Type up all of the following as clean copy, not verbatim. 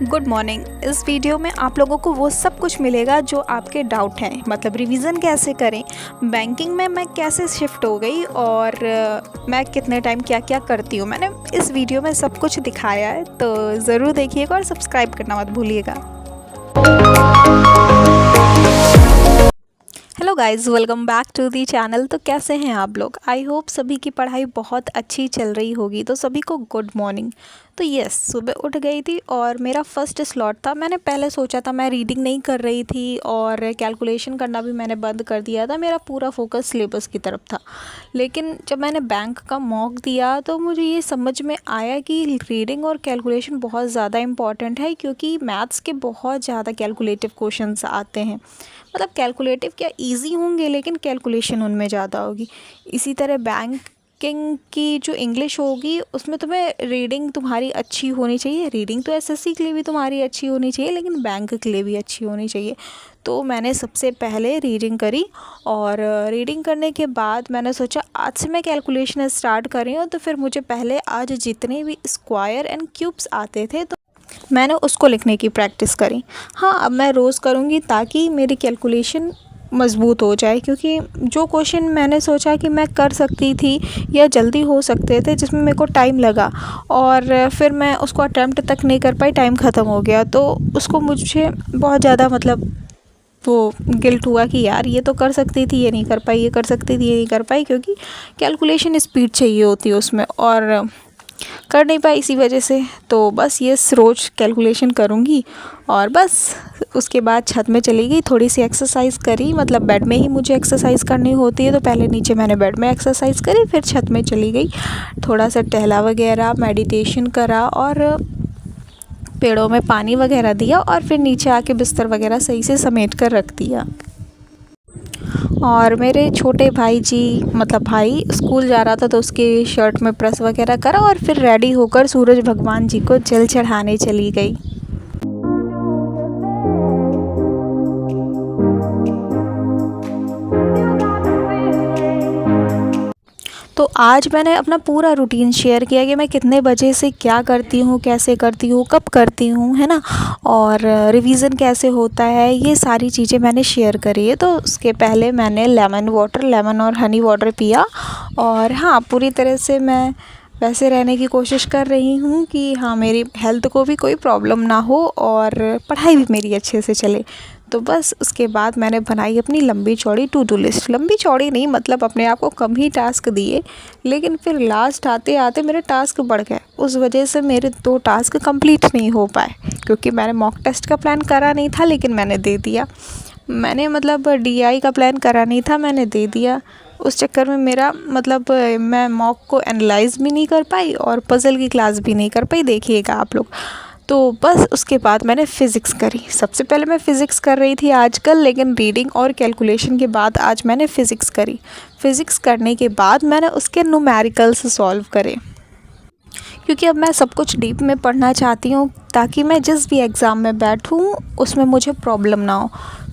Good morning. इस video में आप लोगों को वो सब कुछ मिलेगा जो आपके डाउट हैं, मतलब रिवीजन कैसे करें, बैंकिंग में मैं कैसे शिफ्ट हो गई और मैं कितने टाइम क्या क्या करती हूँ। मैंने इस वीडियो में सब कुछ दिखाया है, तो ज़रूर देखिएगा और सब्सक्राइब करना मत भूलिएगा। Hello guys, welcome back to the channel. तो कैसे हैं आप लोग? आई होप सभी की पढ़ाई बहुत अच्छी चल रही होगी। तो सभी को गुड मॉर्निंग। तो यस, सुबह उठ गई थी और मेरा फर्स्ट स्लॉट था। मैंने पहले सोचा था, मैं रीडिंग नहीं कर रही थी और कैलकुलेशन करना भी मैंने बंद कर दिया था। मेरा पूरा फोकस सिलेबस की तरफ था। लेकिन जब मैंने बैंक का मॉक दिया तो मुझे ये समझ में आया कि रीडिंग और कैलकुलेशन बहुत ज़्यादा इम्पॉर्टेंट है, क्योंकि मैथ्स के बहुत ज़्यादा कैलकुलेटिव क्वेश्चंस आते हैं। मतलब कैलकुलेटिव क्या इजी होंगे, लेकिन कैलकुलेशन उनमें ज़्यादा होगी। इसी तरह बैंकिंग की जो इंग्लिश होगी उसमें तुम्हें रीडिंग तुम्हारी अच्छी होनी चाहिए। रीडिंग तो एसएससी के लिए भी तुम्हारी अच्छी होनी चाहिए, लेकिन बैंक के लिए भी अच्छी होनी चाहिए। तो मैंने सबसे पहले रीडिंग करी और रीडिंग करने के बाद मैंने सोचा आज से मैं कैलकुलेशन स्टार्ट कर रही हूँ। तो फिर मुझे पहले आज जितने भी स्क्वायर एंड क्यूब्स आते थे तो मैंने उसको लिखने की प्रैक्टिस करी। हाँ, अब मैं रोज़ करूँगी ताकि मेरी कैलकुलेशन मज़बूत हो जाए, क्योंकि जो क्वेश्चन मैंने सोचा कि मैं कर सकती थी या जल्दी हो सकते थे, जिसमें मेरे को टाइम लगा और फिर मैं उसको अटैम्प्ट तक नहीं कर पाई, टाइम ख़त्म हो गया। तो उसको मुझे बहुत ज़्यादा मतलब वो गिल्ट हुआ कि यार ये तो कर सकती थी, ये नहीं कर पाई, ये कर सकती थी, ये नहीं कर पाई, क्योंकि कैलकुलेशन स्पीड चाहिए होती है उसमें और कर नहीं पाई इसी वजह से। तो बस ये रोज़ कैलकुलेशन करूँगी और बस उसके बाद छत में चली गई, थोड़ी सी एक्सरसाइज करी। मतलब बेड में ही मुझे एक्सरसाइज करनी होती है, तो पहले नीचे मैंने बेड में एक्सरसाइज करी, फिर छत में चली गई, थोड़ा सा टहला वगैरह, मेडिटेशन करा और पेड़ों में पानी वगैरह दिया और फिर नीचे आके बिस्तर वगैरह सही से समेट कर रख दिया। और मेरे छोटे भाई जी, मतलब भाई स्कूल जा रहा था तो उसकी शर्ट में प्रेस वगैरह करा और फिर रेडी होकर सूरज भगवान जी को जल चढ़ाने चली गई। तो आज मैंने अपना पूरा रूटीन शेयर किया कि मैं कितने बजे से क्या करती हूँ, कैसे करती हूँ, कब करती हूँ, है ना, और रिवीज़न कैसे होता है, ये सारी चीज़ें मैंने शेयर करी है। तो उसके पहले मैंने लेमन और हनी वाटर पिया और हाँ, पूरी तरह से मैं वैसे रहने की कोशिश कर रही हूँ कि हाँ, मेरी हेल्थ को भी कोई प्रॉब्लम ना हो और पढ़ाई भी मेरी अच्छे से चले। तो बस उसके बाद मैंने बनाई अपनी लंबी चौड़ी टू डू लिस्ट। लंबी चौड़ी नहीं, मतलब अपने आप को कम ही टास्क दिए, लेकिन फिर लास्ट आते आते मेरे टास्क बढ़ गए। उस वजह से मेरे 2 टास्क कंप्लीट नहीं हो पाए, क्योंकि मैंने मॉक टेस्ट का प्लान करा नहीं था, लेकिन मैंने दे दिया। मैंने मतलब डीआई का प्लान करा नहीं था, मैंने दे दिया। उस चक्कर में मेरा मतलब मैं मॉक को एनालाइज़ भी नहीं कर पाई और पज़ल की क्लास भी नहीं कर पाई, देखिएगा आप लोग। तो बस उसके बाद मैंने फ़िज़िक्स करी। सबसे पहले मैं फ़िज़िक्स कर रही थी आजकल, लेकिन रीडिंग और कैलकुलेशन के बाद आज मैंने फ़िज़िक्स करी। फ़िज़िक्स करने के बाद मैंने उसके न्यूमेरिकल्स सॉल्व करे, क्योंकि अब मैं सब कुछ डीप में पढ़ना चाहती हूँ ताकि मैं जिस भी एग्ज़ाम में बैठूँ उसमें मुझे प्रॉब्लम ना हो।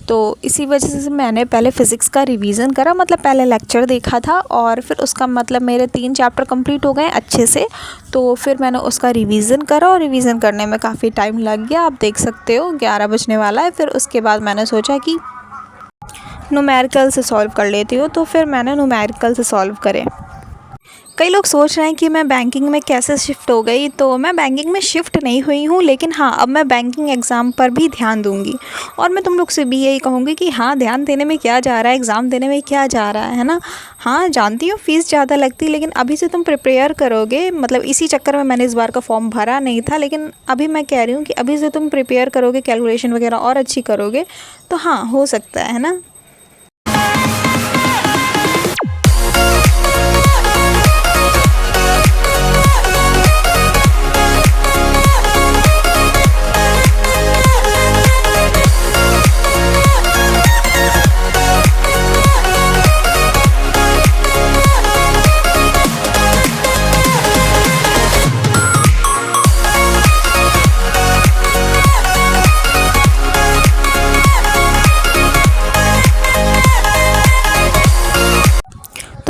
तो इसी वजह से मैंने पहले फ़िज़िक्स का रिवीज़न करा, मतलब पहले लेक्चर देखा था और फिर उसका मतलब मेरे 3 चैप्टर कंप्लीट हो गए अच्छे से। तो फिर मैंने उसका रिवीज़न करा और रिवीज़न करने में काफ़ी टाइम लग गया, आप देख सकते हो 11 बजने वाला है। फिर उसके बाद मैंने सोचा कि न्यूमेरिकल से सॉल्व कर लेती हूँ, तो फिर मैंने न्यूमेरिकल से सॉल्व करे। कई लोग सोच रहे हैं कि मैं बैंकिंग में कैसे शिफ्ट हो गई। तो मैं बैंकिंग में शिफ्ट नहीं हुई हूँ, लेकिन हाँ, अब मैं बैंकिंग एग्ज़ाम पर भी ध्यान दूँगी। और मैं तुम लोग से भी यही कहूँगी कि हाँ, ध्यान देने में क्या जा रहा है, एग्ज़ाम देने में क्या जा रहा है ना। हाँ, जानती हूँ फ़ीस ज़्यादा लगती है, लेकिन अभी से तुम प्रिपेयर करोगे। मतलब इसी चक्कर में मैंने इस बार का फॉर्म भरा नहीं था, लेकिन अभी मैं कह रही हूँ कि अभी से तुम प्रिपेयर करोगे, कैलकुलेशन वगैरह और अच्छी करोगे, तो हाँ, हो सकता है ना।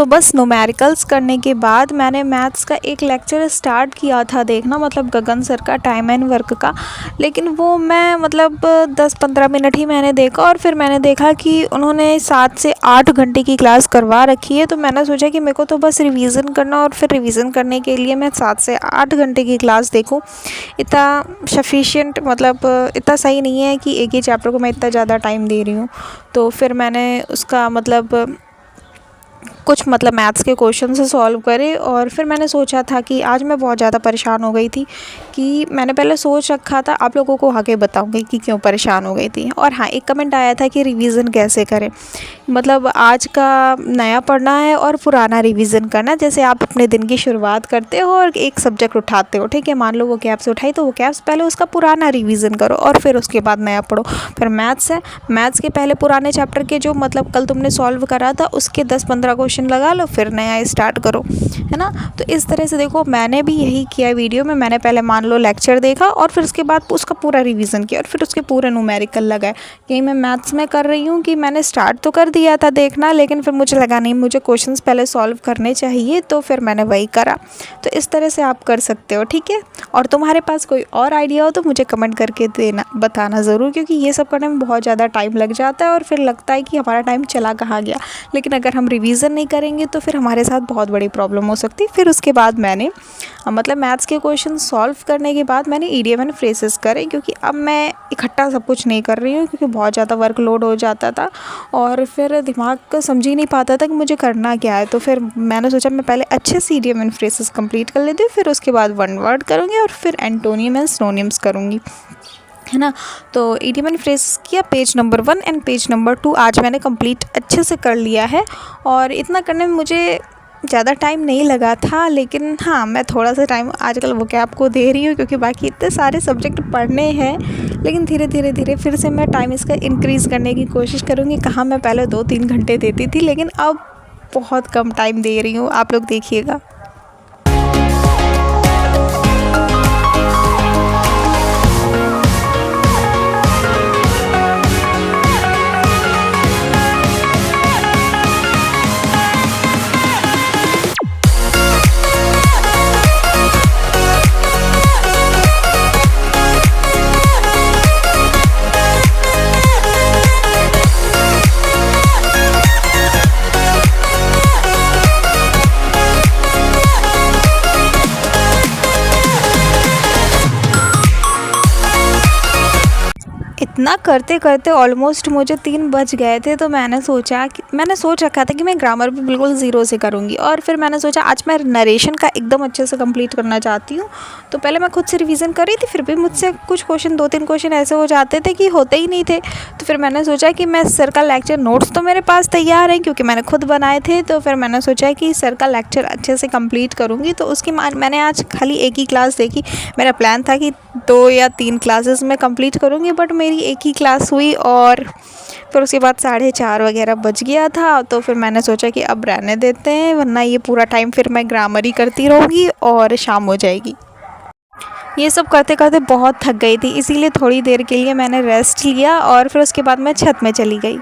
तो बस न्यूमेरिकल्स करने के बाद मैंने मैथ्स का एक लेक्चर स्टार्ट किया था देखना, मतलब गगन सर का टाइम एंड वर्क का। लेकिन वो मैं मतलब 10-15 मिनट ही मैंने देखा और फिर मैंने देखा कि उन्होंने 7 से 8 घंटे की क्लास करवा रखी है। तो मैंने सोचा कि मेरे को तो बस रिवीजन करना, और फिर रिवीजन करने के लिए मैं 7 से 8 घंटे की क्लास देखूँ, इतना सफिशिएंट मतलब इतना सही नहीं है कि एक ही चैप्टर को मैं इतना ज़्यादा टाइम दे रही हूँ। तो फिर मैंने उसका मतलब कुछ मतलब मैथ्स के क्वेश्चन से सॉल्व करे। और फिर मैंने सोचा था कि आज मैं बहुत ज़्यादा परेशान हो गई थी, कि मैंने पहले सोच रखा था, आप लोगों को आगे बताऊंगी कि क्यों परेशान हो गई थी। और हाँ, एक कमेंट आया था कि रिवीजन कैसे करें, मतलब आज का नया पढ़ना है और पुराना रिवीजन करना। जैसे आप अपने दिन की शुरुआत करते हो और एक सब्जेक्ट उठाते हो, ठीक है, मान लो वो कैप्स उठाई, तो वो कैप्स पहले उसका पुराना रिवीजन करो और फिर उसके बाद नया पढ़ो। फिर मैथ्स है, मैथ्स के पहले पुराने चैप्टर के जो मतलब कल तुमने सॉल्व करा था उसके 10-15 क्वेश्चन लगा लो, फिर नया स्टार्ट करो, है ना। तो इस तरह से देखो, मैंने भी यही किया वीडियो में। मैंने पहले मान लो लेक्चर देखा और फिर उसके बाद उसका पूरा रिवीजन किया और फिर उसके पूरे न्यूमेरिकल लगाए। यही मैं मैथ्स में कर रही हूँ कि मैंने स्टार्ट तो कर दिया था देखना, लेकिन फिर मुझे लगा नहीं, मुझे क्वेश्चंस पहले सॉल्व करने चाहिए, तो फिर मैंने वही करा। तो इस तरह से आप कर सकते हो, ठीक है। और तुम्हारे पास कोई और आइडिया हो तो मुझे कमेंट करके देना, बताना ज़रूर, क्योंकि ये सब करने में बहुत ज़्यादा टाइम लग जाता है और फिर लगता है कि हमारा टाइम चला कहाँ गया। लेकिन अगर हम रिवीजन नहीं करेंगे तो फिर हमारे साथ बहुत बड़ी प्रॉब्लम हो सकती है। फिर उसके बाद मैंने मतलब मैथ्स के क्वेश्चन सॉल्व करने के बाद मैंने ईडियम एंड फ्रेजेस करे, क्योंकि अब मैं इकट्ठा सब कुछ नहीं कर रही हूँ, क्योंकि बहुत ज़्यादा वर्कलोड हो जाता था और फिर दिमाग को समझ ही नहीं पाता था कि मुझे करना क्या है। तो फिर मैंने सोचा मैं पहले अच्छे से ईडियम एंड फ्रेजेस कंप्लीट कर लेती हूँ, फिर उसके बाद वन वर्ड करूँगी और फिर एंटोनियम एंड सिनोनिम्स करूँगी, है ना। तो ईडियम एंड फ्रेजेस किया, page number 1 and page number 2 आज मैंने कंप्लीट अच्छे से कर लिया है। और इतना करने में मुझे ज़्यादा टाइम नहीं लगा था, लेकिन हाँ, मैं थोड़ा सा टाइम आजकल वोकैब को दे रही हूँ, क्योंकि बाकी इतने सारे सब्जेक्ट पढ़ने हैं। लेकिन धीरे धीरे फिर से मैं टाइम इसका इंक्रीज़ करने की कोशिश करूँगी। कहाँ मैं पहले 2-3 घंटे देती थी, लेकिन अब बहुत कम टाइम दे रही हूँ, आप लोग देखिएगा। इतना करते करते ऑलमोस्ट मुझे 3 बज गए थे। तो मैंने सोच रखा था कि मैं ग्रामर भी बिल्कुल ज़ीरो से करूँगी। और फिर मैंने सोचा आज मैं नरेशन का एकदम अच्छे से कंप्लीट करना चाहती हूँ। तो पहले मैं खुद से रिवीजन कर रही थी, फिर भी मुझसे कुछ क्वेश्चन 2-3 क्वेश्चन ऐसे हो जाते थे कि होते ही नहीं थे। तो फिर मैंने सोचा कि मैं सर का लेक्चर, नोट्स तो मेरे पास तैयार हैं क्योंकि मैंने खुद बनाए थे। तो फिर मैंने सोचा कि सर का लेक्चर अच्छे से कंप्लीट करूँगी। तो उसकी मैंने आज खाली एक ही क्लास देखी। मेरा प्लान था कि 2 या 3 क्लासेस मैं कंप्लीट करूँगी, बट मेरी एक ही क्लास हुई और फिर उसके बाद 4:30 वगैरह बज गया था। तो फिर मैंने सोचा कि अब रहने देते हैं, वरना ये पूरा टाइम फिर मैं ग्रामर ही करती रहूँगी और शाम हो जाएगी। ये सब करते करते बहुत थक गई थी, इसीलिए थोड़ी देर के लिए मैंने रेस्ट लिया और फिर उसके बाद मैं छत में चली गई।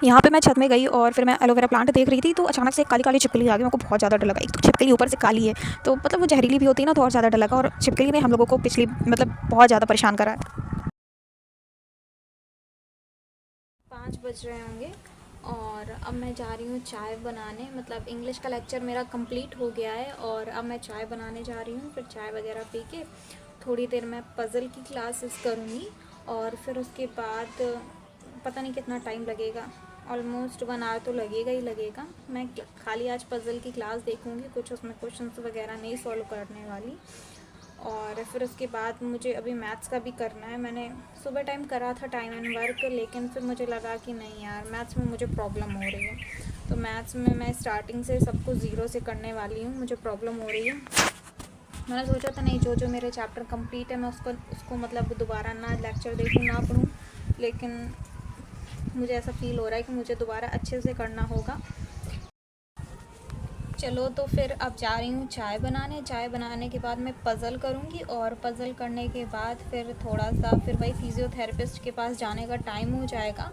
यहाँ पे मैं छत में गई और फिर मैं एलोवेरा प्लांट देख रही थी, तो अचानक से एक काली काली छिपकली आ गई। मेरे को बहुत ज़्यादा डर लगा। एक तो छिपकली ऊपर से काली है, तो मतलब वो जहरीली भी होती है ना, तो और ज़्यादा डर लगा। और छिपकली ने हम लोगों को पिछली मतलब बहुत ज़्यादा परेशान करा है। 5 बज रहे होंगे और अब मैं जा रही हूँ चाय बनाने। मतलब इंग्लिश का लेक्चर मेरा कंप्लीट हो गया है और अब मैं चाय बनाने जा रही हूँ। फिर चाय वगैरह पी के थोड़ी देर मैं पज़ल की क्लासेस करूँगी और फिर उसके बाद पता नहीं कितना टाइम लगेगा, ऑलमोस्ट 1 आवर तो लगेगा ही लगेगा। मैं खाली आज पज़ल की क्लास देखूँगी, कुछ उसमें क्वेश्चंस वगैरह नहीं सॉल्व करने वाली। और फिर उसके बाद मुझे अभी मैथ्स का भी करना है। मैंने सुबह टाइम करा था टाइम एंड वर्क, लेकिन फिर मुझे लगा कि नहीं यार, मैथ्स में मुझे प्रॉब्लम हो रही है। तो मैथ्स में मैं स्टार्टिंग से सब कुछ ज़ीरो से करने वाली हूँ, मुझे प्रॉब्लम हो रही है। मैंने सोचा था नहीं, जो मेरे चैप्टर कंप्लीट है मैं उसको मतलब दोबारा ना लेक्चर देखूँ ना पढ़ूँ, लेकिन मुझे ऐसा फ़ील हो रहा है कि मुझे दोबारा अच्छे से करना होगा। चलो तो फिर अब जा रही हूँ चाय बनाने के बाद मैं पज़ल करूँगी, और पज़ल करने के बाद फिर थोड़ा सा फिर वही फिज़ियोथेरेपिस्ट के पास जाने का टाइम हो जाएगा,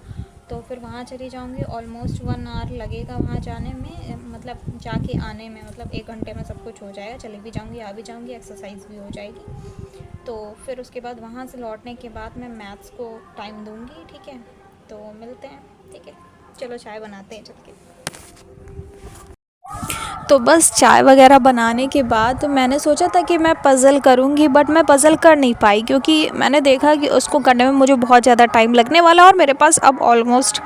तो फिर वहाँ चली जाऊँगी। ऑलमोस्ट 1 आवर लगेगा वहाँ जाने में, मतलब जाके आने में, मतलब 1 घंटे में सब कुछ हो जाएगा। चली भी जाऊँगी, आ भी जाऊँगी, एक्सरसाइज भी हो जाएगी। तो फिर उसके बाद वहाँ से लौटने के बाद मैं मैथ्स को टाइम दूँगी, ठीक है। तो मिलते हैं, ठीक है। चलो चाय बनाते हैं चल के। तो बस चाय वगैरह बनाने के बाद मैंने सोचा था कि मैं पज़ल करूँगी, बट मैं पज़ल कर नहीं पाई, क्योंकि मैंने देखा कि उसको करने में मुझे बहुत ज़्यादा टाइम लगने वाला, और मेरे पास अब ऑलमोस्ट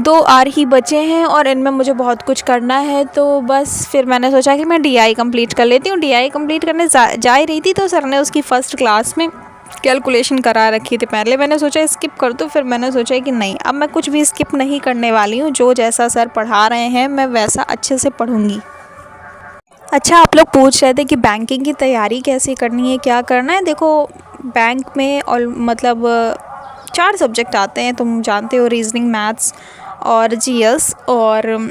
2 आवर ही बचे हैं और इनमें मुझे बहुत कुछ करना है। तो बस फिर मैंने सोचा कि मैं डीआई कंप्लीट कर लेती हूँ। डीआई कंप्लीट करने जा ही रही थी, तो सर ने उसकी फ़र्स्ट क्लास में कैलकुलेशन करा रखी थी। पहले मैंने सोचा स्किप कर दूँ, फिर मैंने सोचा कि नहीं, अब मैं कुछ भी स्किप नहीं करने वाली हूँ। जो जैसा सर पढ़ा रहे हैं मैं वैसा अच्छे से पढ़ूँगी। अच्छा, आप लोग पूछ रहे थे कि बैंकिंग की तैयारी कैसे करनी है, क्या करना है। देखो, बैंक में और मतलब 4 सब्जेक्ट आते हैं, तुम जानते हो, रीजनिंग, मैथ्स और जीएस और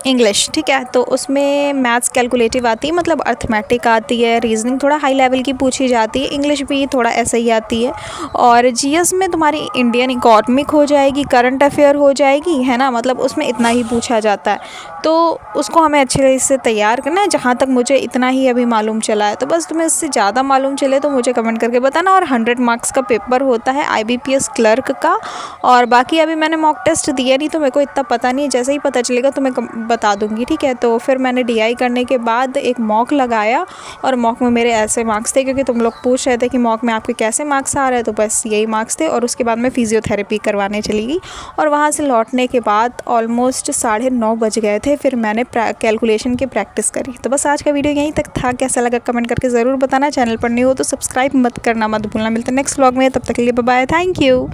इंग्लिश, ठीक है। तो उसमें मैथ्स कैलकुलेटिव आती है, मतलब अर्थमेटिक आती है। रीजनिंग थोड़ा हाई लेवल की पूछी जाती है। इंग्लिश भी थोड़ा ऐसा ही आती है। और जीएस में तुम्हारी इंडियन इकोनॉमिक हो जाएगी, करंट अफेयर हो जाएगी, है ना, मतलब उसमें इतना ही पूछा जाता है। तो उसको हमें अच्छे से तैयार करना है। जहाँ तक मुझे इतना ही अभी मालूम चला है, तो बस तुम्हें इससे ज़्यादा मालूम चले तो मुझे कमेंट करके बताना। और 100 मार्क्स का पेपर होता है आईबीपीएस क्लर्क का। और बाकी अभी मैंने मॉक टेस्ट दिया नहीं, तो मेरे को इतना पता नहीं है। जैसे ही पता चलेगा तो मैं बता दूंगी, ठीक है। तो फिर मैंने डीआई करने के बाद एक मॉक लगाया, और मॉक में मेरे ऐसे मार्क्स थे, क्योंकि तुम लोग पूछ रहे थे कि मॉक में आपके कैसे मार्क्स आ रहे हैं, तो बस यही मार्क्स थे। और उसके बाद मैं फिजियोथेरेपी करवाने चली गई, और वहाँ से लौटने के बाद ऑलमोस्ट 9:30 बज गए थे। फिर मैंने कैलकुलेशन की प्रैक्टिस करी। तो बस आज का वीडियो यहीं तक था। कैसा लगा कमेंट करके ज़रूर बताना। चैनल पर न्यू हो तो सब्सक्राइब मत करना मत भूलना। मिलते हैं नेक्स्ट व्लॉग में, तब तक के लिए बाय बाय, थैंक यू।